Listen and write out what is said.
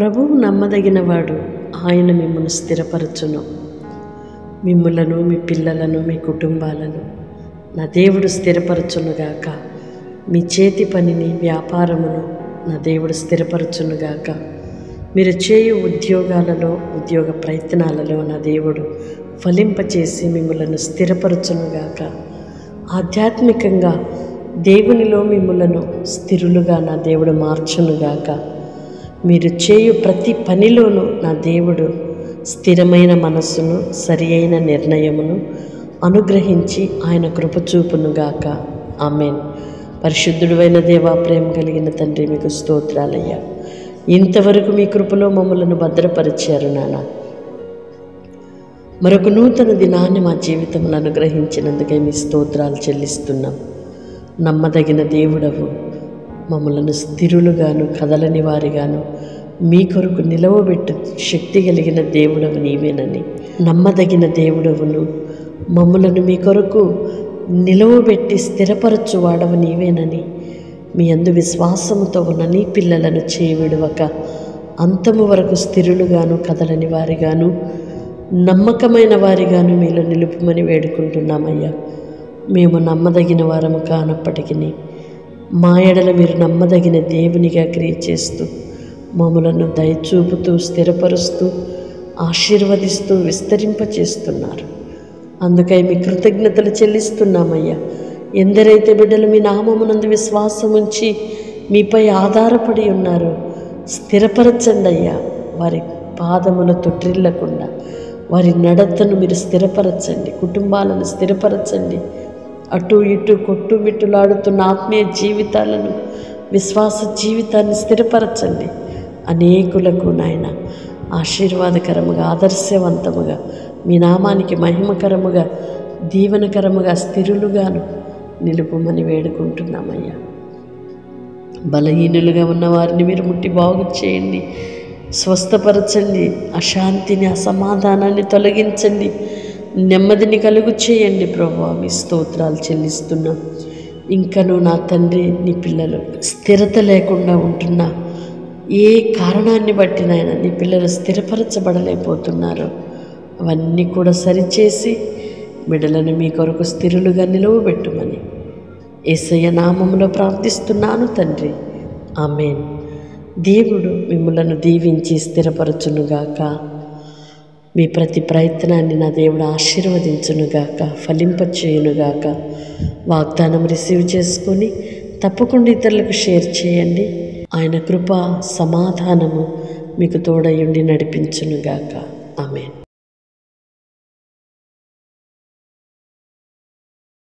ప్రభువు నమ్మదగినవాడు, ఆయన మిమ్మల్ని స్థిరపరచును. మిమ్ములను, మీ పిల్లలను, మీ కుటుంబాలను నా దేవుడు స్థిరపరచునుగాక. మీ చేతి పనిని, వ్యాపారమును నా దేవుడు స్థిరపరచునుగాక. మీరు చేయు ఉద్యోగాలలో, ఉద్యోగ ప్రయత్నాలలో నా దేవుడు ఫలింపచేసి మిమ్మలను స్థిరపరచునుగాక. ఆధ్యాత్మికంగా దేవునిలో మిమ్మలను స్థిరులుగా నా దేవుడు మార్చునుగాక. మీరు చేయు ప్రతి పనిలోనూ నా దేవుడు స్థిరమైన మనస్సును, సరి అయిన నిర్ణయమును అనుగ్రహించి ఆయన కృపచూపునుగాక. ఆమేన్. పరిశుద్ధుడైన దేవా, ప్రేమ కలిగిన తండ్రి, మీకు స్తోత్రాలయ్యా. ఇంతవరకు మీ కృపలో మమ్మలను భద్రపరిచారు నాన్న. మరొక నూతన దినాన్ని మా జీవితంలో అనుగ్రహించినందుకే మీ స్తోత్రాలు చెల్లిస్తున్నాం. నమ్మదగిన దేవుడవు, మమ్మలను స్థిరులుగాను, కదలని వారిగాను మీ కొరకు నిలవబెట్టు శక్తి కలిగిన దేవుడవు నీవేనని, నమ్మదగిన దేవుడవును, మమ్మలను మీ కొరకు నిలవబెట్టి స్థిరపరచువాడవు నీవేనని, మీ అందు విశ్వాసముతో ఉన్న నీ పిల్లలను చేయవిడవక అంతము వరకు స్థిరులుగాను, కదలని వారిగాను, నమ్మకమైన వారిగాను మీలో నిలుపుమని వేడుకుంటున్నామయ్యా. మేము నమ్మదగిన వారము కానప్పటికీ మా ఎడల మీరు నమ్మదగిన దేవునిగా క్రియ చేస్తూ మమ్మలను దయచూపుతూ, స్థిరపరుస్తూ, ఆశీర్వదిస్తూ, విస్తరింపచేస్తున్నారు. అందుకై మీ కృతజ్ఞతలు చెల్లిస్తున్నామయ్యా. ఎందరైతే బిడ్డలు మీ నామమునందు విశ్వాసం ఉంచి మీపై ఆధారపడి ఉన్నారో స్థిరపరచండి అయ్యా. వారి పాదముల తొట్టిల్లకుండా వారి నడతను మీరు స్థిరపరచండి. కుటుంబాలను స్థిరపరచండి. అటు ఇటు కొట్టుమిట్టులాడుతున్న ఆత్మీయ జీవితాలను, విశ్వాస జీవితాన్ని స్థిరపరచండి. అనేకులకు నాయన ఆశీర్వాదకరముగా, ఆదర్శవంతముగా, మీ నామానికి మహిమకరముగా, దీవెనకరముగా, స్థిరులుగాను నిలుపుమని వేడుకుంటున్నామయ్యా. బలహీనులుగా ఉన్న వారిని మీరు ముట్టి బాగు చేయండి, స్వస్థపరచండి. అశాంతిని, అసమాధానాన్ని తొలగించండి, నెమ్మదిని కలుగు చేయండి. ప్రభువా, మీ స్తోత్రాలు చెల్లిస్తున్నాం. ఇంకనూ నా తండ్రి, నీ పిల్లలు స్థిరత లేకుండా ఉంటున్నా ఏ కారణాన్ని బట్టి నాయన నీ పిల్లలు స్థిరపరచబడలేకపోతున్నారో అవన్నీ కూడా సరిచేసి బిడ్డలను మీ కొరకు స్థిరులుగా నిలవబెట్టుమని యేసయ్య నామములో ప్రార్థిస్తున్నాను తండ్రి. ఆమేన్. దేవుడు మిమ్మలను దీవించి స్థిరపరచునుగాక. మీ ప్రతి ప్రయత్నాన్ని నా దేవుడు ఆశీర్వదించునుగాక, ఫలింపచేయునుగాక. వాగ్దానం రిసీవ్ చేసుకొని తప్పకుండా ఇతరులకు షేర్ చేయండి. ఆయన కృప, సమాధానము మీకు తోడయుండి నడిపించునుగాక. ఆమేన్.